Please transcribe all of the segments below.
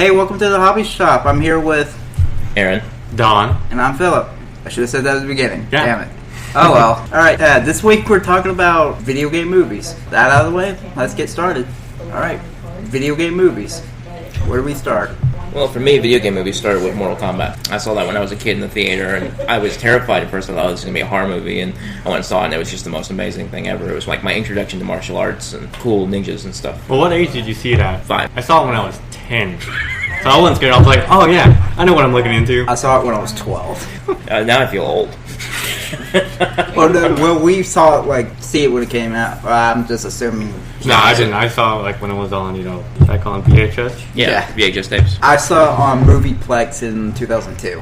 Hey, welcome to the Hobby Shop. I'm here with Aaron. Don. And I'm Philip. I should have said that at the beginning. Yeah. Damn it. Oh well. Alright, this week we're talking about video game movies. That out of the way, let's get started. Alright, video game movies. Where do we start? Well, for me, video game movies started with Mortal Kombat. I saw that when I was a kid in the theater, and I was terrified at first. I thought it was going to be a horror movie, and I went and saw it, and it was just the most amazing thing ever. It was like my introduction to martial arts and cool ninjas and stuff. Well, what age did you see it at? 5. I saw it when I was 10. So I wasn't scared. I was like, oh yeah, I know what I'm looking into. I saw it when I was 12. Now I feel old. Well, we saw it, see it when it came out. I'm just assuming. No, I didn't. I saw it when it was on, back on VHS. Yeah, VHS tapes. I saw it on Movieplex in 2002.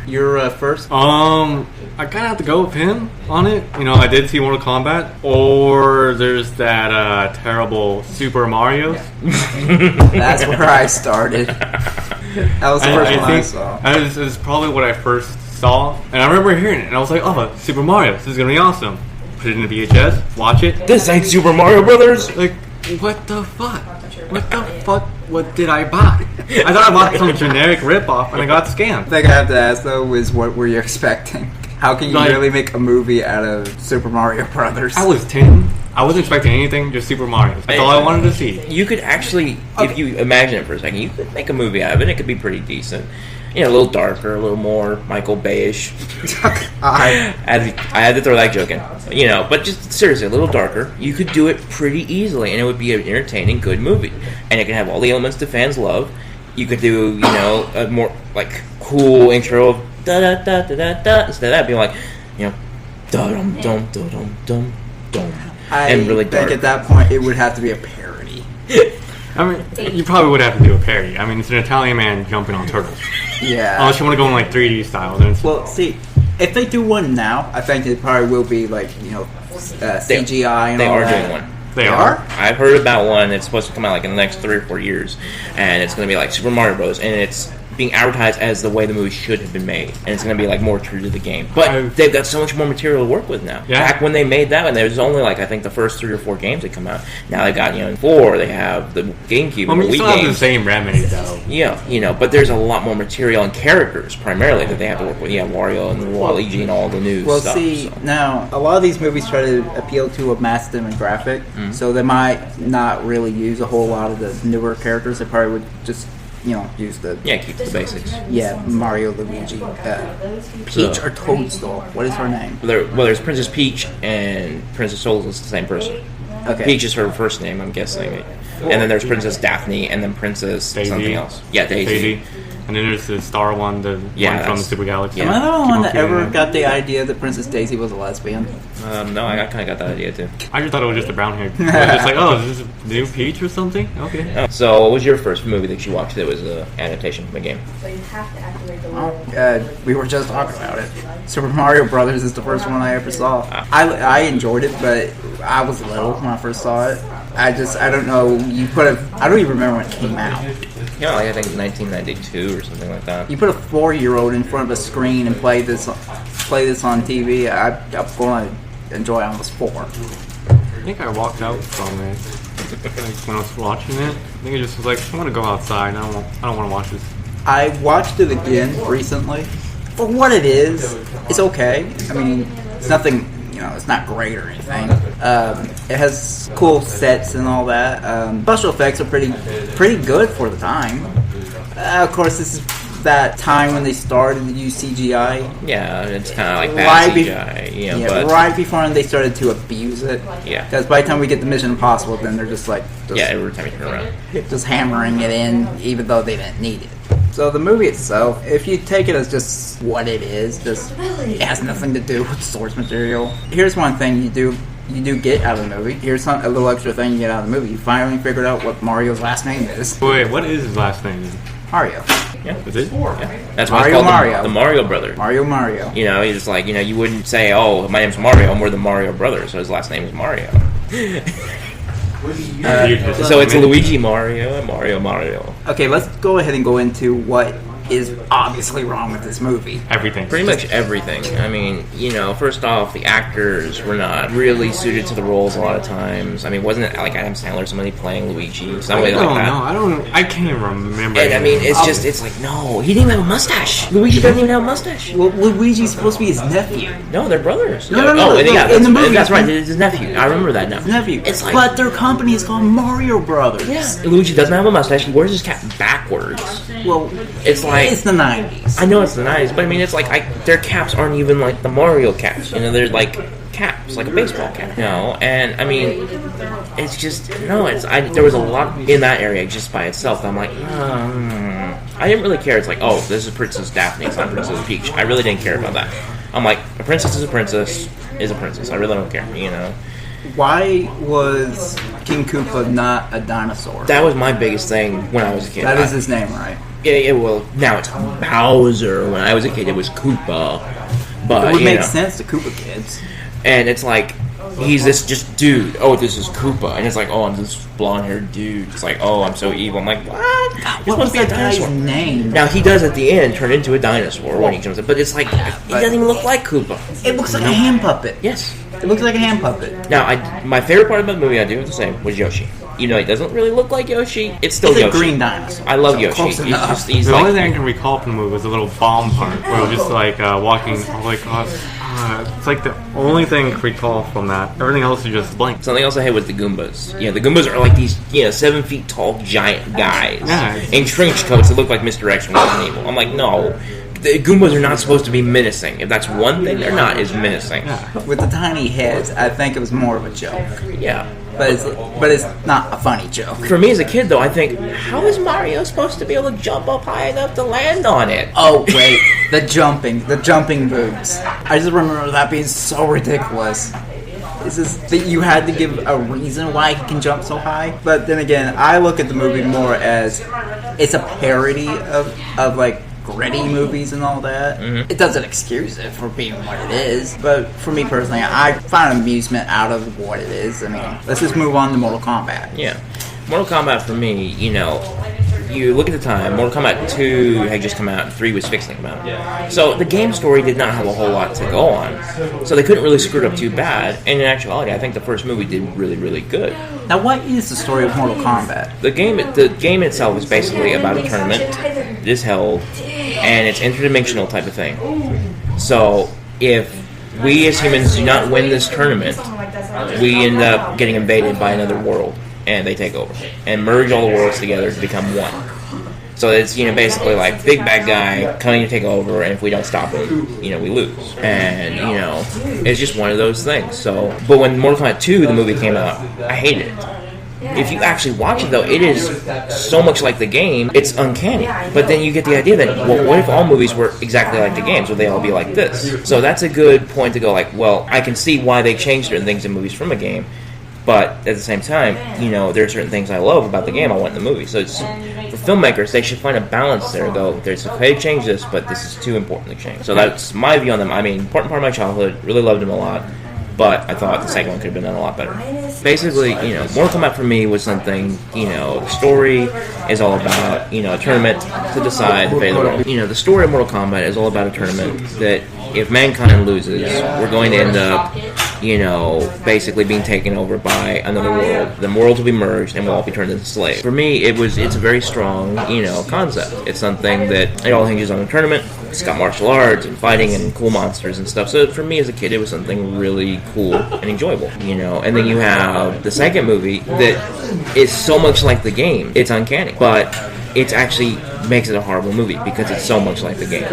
You're first? I kind of have to go with him on it. I did see Mortal Kombat, or there's that terrible Super Mario. That's where I started. That was the first one I saw. That is probably what I first saw, and I remember hearing it, and I was like, "Oh, Super Mario! This is gonna be awesome!" Put it in the VHS, watch it. This ain't Super Mario Brothers. Like, what the fuck? What the fuck? What did I buy? I thought I bought some generic ripoff, and I got scammed. The thing I have to ask though is, what were you expecting? How can you really make a movie out of Super Mario Brothers? I was 10. I wasn't expecting anything, just Super Mario. That's all I wanted to see. You could actually, if you imagine it for a second, you could make a movie out of it. It could be pretty decent. A little darker, a little more Michael Bay-ish. I had to throw that joke in. But just seriously, a little darker. You could do it pretty easily, and it would be an entertaining, good movie. And it can have all the elements that fans love. You could do, a more, cool intro of da-da-da-da-da-da. Instead of that, being like, dum-dum-dum-dum-dum-dum. And really think dark. at that point, it would have to be a parody. I mean, you probably would have to do a parody. I mean, it's an Italian man jumping on turtles. Yeah. Unless you want to go in 3D style, then it's... Well, see, if they do one now, I think it probably will be CGI and they all are that. doing one. They are? I've heard about one. It's supposed to come out in the next 3 or 4 years, and it's going to be like Super Mario Bros. And it's being advertised as the way the movie should have been made, and it's going to be more true to the game. But they've got so much more material to work with now. Yeah. Back when they made that, and there was only I think the first 3 or 4 games that come out. Now they've got 4. They have the GameCube and the you Wii still have the games. same remedy though. Yeah, but there's a lot more material and characters primarily that they have to work with. Yeah, Wario and Waluigi and all the new stuff. Now a lot of these movies try to appeal to a mass demographic, so they might not really use a whole lot of the newer characters. They probably would just use the keep the basics. Mario, Luigi, Peach or Toadstool. What is her name? There's Princess Peach and Princess Toadstool is the same person. Okay. Peach is her first name, I'm guessing. And then there's Princess Daphne, and then Princess Daisy. something else. Yeah, Daisy. And then there's the Star one, one from the Super Galaxy. Am I the only one that ever got the idea that Princess Daisy was a lesbian? No, I kind of got that idea too. I just thought it was just a brown hair. I was just is this a new Peach or something? Okay. So, what was your first movie that you watched that was an adaptation from a game? We were just talking about it. Super Mario Brothers is the first one I ever saw. I enjoyed it, but I was little when I first saw it. I don't know. I don't even remember when it came out. Yeah, I think 1992 or something like that. You put a 4-year-old in front of a screen and play this on TV. I'm going to enjoy almost 4. I think I walked out from it when I was watching it. I think it just was like, I want to go outside. I don't want to watch this. I watched it again recently. For what it is, it's okay. I mean, it's nothing. It's not great or anything. It has cool sets and all that. Special effects are pretty good for the time. Of course, this is that time when they started to use CGI. Yeah, it's kind of like bad CGI. But right before they started to abuse it. Yeah. Because by the time we get to Mission Impossible, then they're just every time you turn around. Just hammering it in, even though they didn't need it. So the movie itself, if you take it as just what it is, it has nothing to do with source material. Here's one thing you do get out of the movie. Here's a little extra thing you get out of the movie. You finally figured out what Mario's last name is. Wait, what is his last name? Mario. Yeah. Is it? Yeah. That's why it's called the Mario Brothers. Mario. He's just you wouldn't say, oh, my name's Mario, we're the Mario Brothers, so his last name is Mario. So it's Luigi Mario and Mario. Okay, let's go ahead and go into what is obviously wrong with this movie. Everything. Pretty much everything. I mean, first off, the actors were not really suited to the roles a lot of times. I mean, wasn't it like Adam Sandler, somebody playing Luigi? Somebody like that. I can't even remember. And I mean, it's like, no, he didn't even have a mustache. Luigi doesn't even have a mustache. Well, Luigi's supposed to be his nephew. No, they're brothers. No, in the movie, that's right. It's his nephew. I remember that now. His nephew. It's like, but their company is called Mario Brothers. Yeah. Luigi doesn't have a mustache. He wears his cap backwards. Well, it's like it's the 90s. I know it's the 90s, but I mean, it's like their caps aren't even like the Mario caps. They're like caps, like a baseball cap. And I mean, it's just there was a lot in that area just by itself. I'm like, I didn't really care. It's like, oh, this is Princess Daphne. It's not Princess Peach. I really didn't care about that. I'm like, a princess is a princess is a princess. I really don't care. Why was King Koopa not a dinosaur? That was my biggest thing when I was a kid. That is his name, right? Yeah, well, now it's Bowser. When I was a kid, it was Koopa. But it would make sense to Koopa kids. And it's like, he's this just dude. Oh, this is Koopa. And it's like, oh, I'm this blonde-haired dude. It's like, oh, I'm so evil. I'm like, what? What was that guy's name? Now, he does at the end turn into a dinosaur when he comes in. But it's like, he doesn't even look like Koopa. It looks like a hand puppet. Yes. It looks like a hand puppet. Now, my favorite part about the movie, I do the same, was Yoshi. He doesn't really look like Yoshi. It's still Yoshi. Yoshi. A green dinosaur. I love Yoshi. He's the only thing I can recall from the movie was the little bomb part, where it was just like walking. I was like, it's like the only thing I can recall from that. Everything else is just blank. Something else I had was the Goombas. The Goombas are like these, 7 feet tall giant guys in trench coats that look like Mr. X from Resident Evil. I'm like, no. The Goombas are not supposed to be menacing. If that's one thing they're not, is menacing. Yeah. With the tiny heads, I think it was more of a joke. Yeah. But it's not a funny joke. For me as a kid, though, I think, how is Mario supposed to be able to jump up high enough to land on it? Oh, wait. the jumping boobs. I just remember that being so ridiculous. That you had to give a reason why he can jump so high. But then again, I look at the movie more as it's a parody of like gritty movies and all that. Mm-hmm. It doesn't excuse it for being what it is, but for me personally, I find amusement out of what it is. I mean, let's just move on to Mortal Kombat. Yeah. Mortal Kombat for me, you look at the time, Mortal Kombat 2 had just come out, and 3 was fixing to come out. So the game story did not have a whole lot to go on. So they couldn't really screw it up too bad. And in actuality, I think the first movie did really, really good. Now, what is the story of Mortal Kombat? The game itself is basically about a tournament that is held, and it's interdimensional type of thing. So if we as humans do not win this tournament, we end up getting invaded by another world. And they take over and merge all the worlds together to become one. So it's basically like big bad guy coming to take over, and if we don't stop him, we lose. And it's just one of those things. So, but when Mortal Kombat 2, the movie came out, I hated it. If you actually watch it, though, it is so much like the game, it's uncanny. But then you get the idea that, well, what if all movies were exactly like the games? Would they all be like this? So that's a good point to go like, well, I can see why they changed certain things in movies from a game. But at the same time, there are certain things I love about the game I want in the movie. So it's, for filmmakers, they should find a balance there. Go, there's okay to change this, but this is too important to change. So that's my view on them. I mean, important part of my childhood, really loved them a lot. But I thought the second one could have been done a lot better. Basically, Mortal Kombat for me was something, the story is all about, a tournament to decide the fate of the world. The story of Mortal Kombat is all about a tournament that if mankind loses, we're going to end up, basically being taken over by another world. The worlds will be merged and we'll all be turned into slaves. For me, it's a very strong, concept. It's something that it all hinges on a tournament. It's got martial arts and fighting and cool monsters and stuff. So for me as a kid, it was something really cool and enjoyable, And then you have the second movie that is so much like the game. It's uncanny, but it actually makes it a horrible movie because it's so much like the game.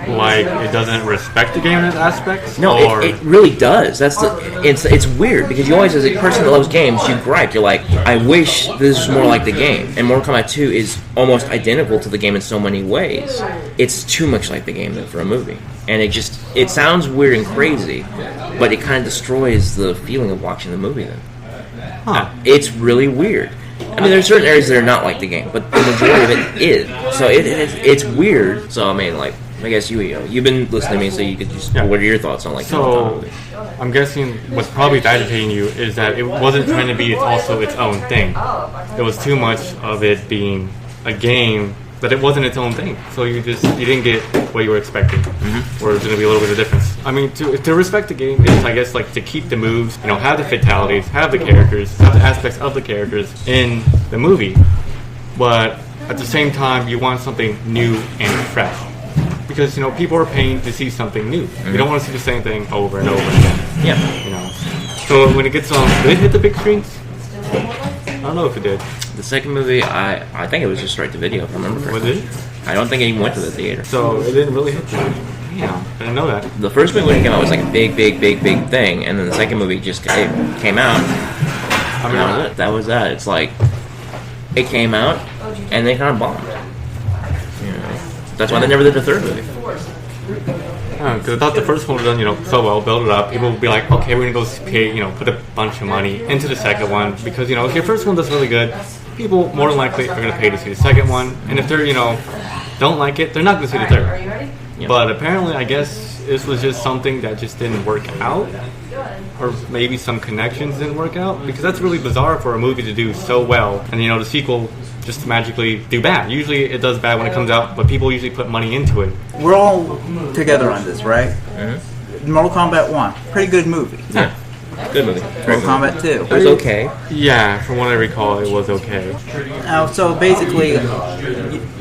Like, it doesn't respect the game in its aspects? No, it really does. It's weird, because you always, as a person that loves games, you gripe. You're like, I wish this was more like the game. And Mortal Kombat 2 is almost identical to the game in so many ways. It's too much like the game, though, for a movie. And it sounds weird and crazy, but it kind of destroys the feeling of watching the movie then. Huh. It's really weird. I mean, there's certain areas that are not like the game, but the majority of it is. So it's weird. So, I mean, like, I guess you've been listening to me, so you could just. What are your thoughts on like? So, I'm guessing what's probably agitating you is that it wasn't trying to be also its own thing. It was too much of it being a game that it wasn't its own thing. So you didn't get what you were expecting, or there's going to be a little bit of difference. I mean, to respect the game is, I guess, like to keep the moves, have the fatalities, have the characters, have the aspects of the characters in the movie, but at the same time, you want something new and fresh. Because, people are paying to see something new. You don't want to see the same thing over and over again. Yeah. So when it gets on, did it hit the big screens? I don't know if it did. The second movie, I think it was just straight to video, if I remember correctly. Was it? I don't think it even went to the theater. So it didn't really hit the I didn't know that. The first movie when it came out was like a big thing, and then the second movie just came out. And that was that. It's like, it came out, and they kind of bombed. That's why they never did the third movie. Because I thought the first one was done, so well, build it up. People would be like, okay, we're gonna go pay, put a bunch of money into the second one because if your first one does really good, people more than likely are gonna pay to see the second one. And if they're don't like it, they're not gonna see the third. Yeah. But apparently, I guess this was just something that just didn't work out, or maybe some connections didn't work out, because that's really bizarre for a movie to do so well, and the sequel just to magically do bad. Usually it does bad when it comes out, but people usually put money into it. We're all together on this, right? Mm-hmm. Mortal Kombat 1, pretty good movie. Yeah. Good movie. Mortal Kombat 2. It was okay. Yeah, from what I recall, it was okay. So basically,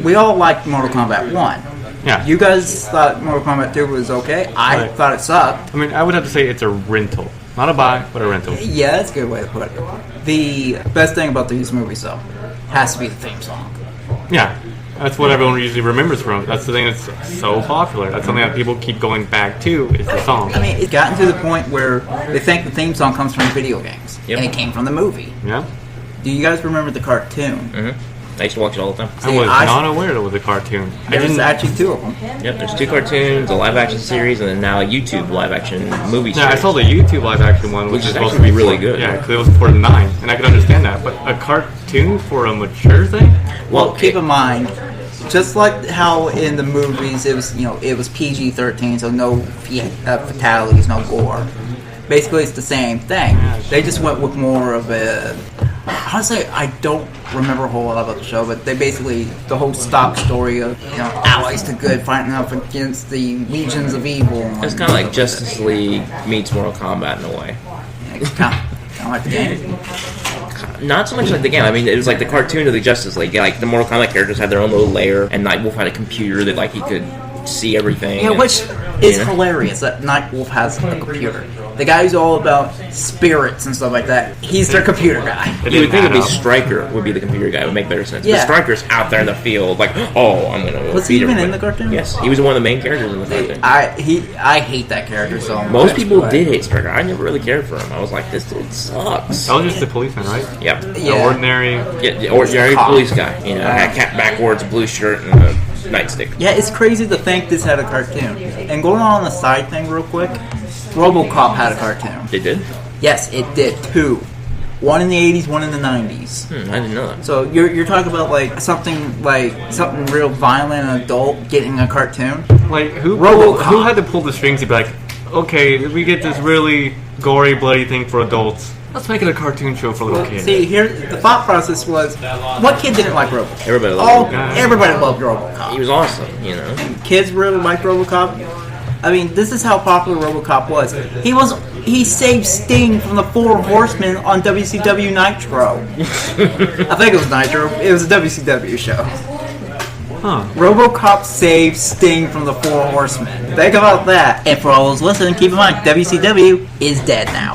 we all liked Mortal Kombat 1. Yeah. You guys thought Mortal Kombat 2 was okay. I thought it sucked. I mean, I would have to say it's a rental. Not a buy, but a rental. Yeah, that's a good way to put it. The best thing about these movies, though, has to be the theme song. Yeah. That's what everyone usually remembers from. That's the thing that's so popular. That's something that people keep going back to, is the song. I mean, it's gotten to the point where they think the theme song comes from video games. Yep. And it came from the movie. Yeah. Do you guys remember the cartoon? Mm-hmm. I used to watch it all the time. See, I was not aware it was a cartoon. There's actually two of them. Yep, there's 2 cartoons, a live-action series, and then now a YouTube live-action movie series. Yeah, I saw the YouTube live-action one, which is is supposed to actually be really good. Yeah, because it was for 9, and I could understand that. But a cartoon for a mature thing? Well, keep in mind, just like how in the movies it was, it was PG-13, so no fatalities, no gore. Basically, it's the same thing. They just went with more of a. Honestly, I don't remember a whole lot about the show, but they basically the whole stock story of allies to good fighting up against the legions of evil. It's kind of like Justice League meets Mortal Kombat in a way. Kind of like the game. Not so much like the game. I mean, it was like the cartoon of the Justice League. Like the Mortal Kombat characters had their own little lair, and Nightwolf had a computer that he could see everything. Yeah, which is hilarious that Nightwolf has a computer. The guy who's all about spirits and stuff like that, he's their computer guy. You would think it'd be Stryker would be the computer guy. It would make better sense. Yeah. But Stryker's out there in the field, I'm gonna. Was he even in the cartoon? Yes, he was one of the main characters in the cartoon. I hate that character so much. Most people did hate Stryker. I never really cared for him. I was like, this dude sucks. That was just a policeman, right? Yep. Yeah. Ordinary. Yeah, ordinary police guy. Had cap backwards, blue shirt, and a nightstick. Yeah, it's crazy to think this had a cartoon. And going on the side thing real quick, RoboCop had a cartoon. They did? Yes, it did. 2. One in the 80s, one in the 90s. I didn't know that. So you're talking about something real violent and adult getting a cartoon? Like who RoboCop. had to pull the strings to be like, okay, we get this really gory, bloody thing for adults. Let's make it a cartoon show for little kids. See, here the thought process was, what kid didn't like RoboCop? Everybody loved him. Everybody loved RoboCop. He was awesome, Kids really liked RoboCop. I mean, this is how popular RoboCop was. He saved Sting from the 4 Horsemen on WCW Nitro. I think it was Nitro. It was a WCW show. Huh. RoboCop saved Sting from the 4 Horsemen. Think about that. And for all those listening, keep in mind, WCW is dead now.